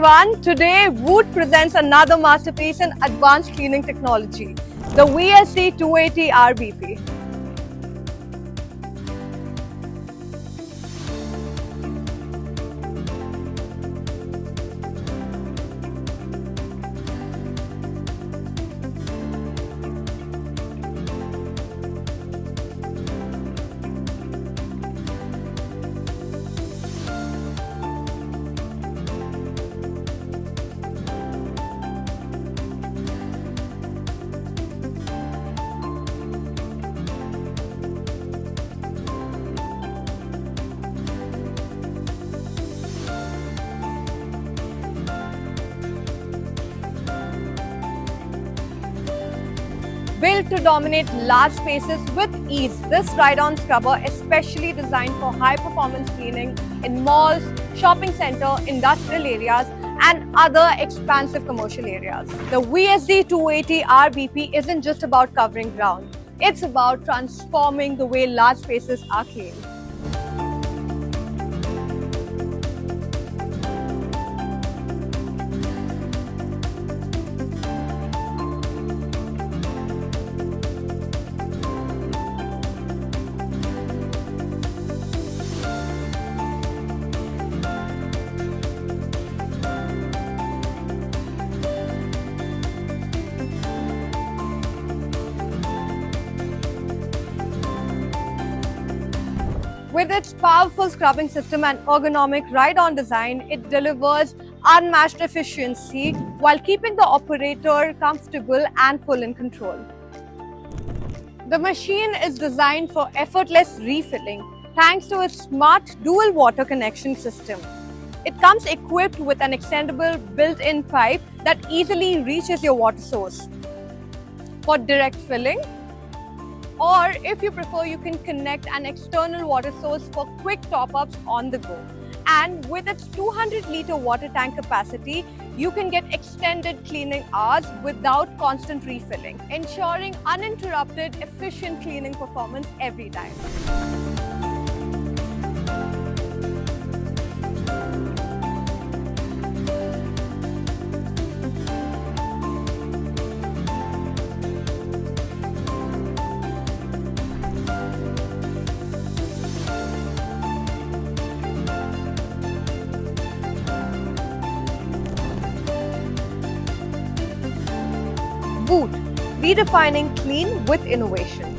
everyone, today Voot presents another masterpiece in advanced cleaning technology, the VSD 280 RBP. Built to dominate large spaces with ease, this ride-on scrubber is specially designed for high-performance cleaning in malls, shopping center, industrial areas, and other expansive commercial areas. The VSD 280 RBP isn't just about covering ground. It's about transforming the way large spaces are cleaned. With its powerful scrubbing system and ergonomic ride-on design, it delivers unmatched efficiency while keeping the operator comfortable and full in control. The machine is designed for effortless refilling thanks to its smart dual water connection system. It comes equipped with an extendable built-in pipe that easily reaches your water source for direct filling. Or if you prefer, you can connect an external water source for quick top-ups on the go. And with its 200-liter water tank capacity, you can get extended cleaning hours without constant refilling, ensuring uninterrupted, efficient cleaning performance every time. Voot, redefining clean with innovation.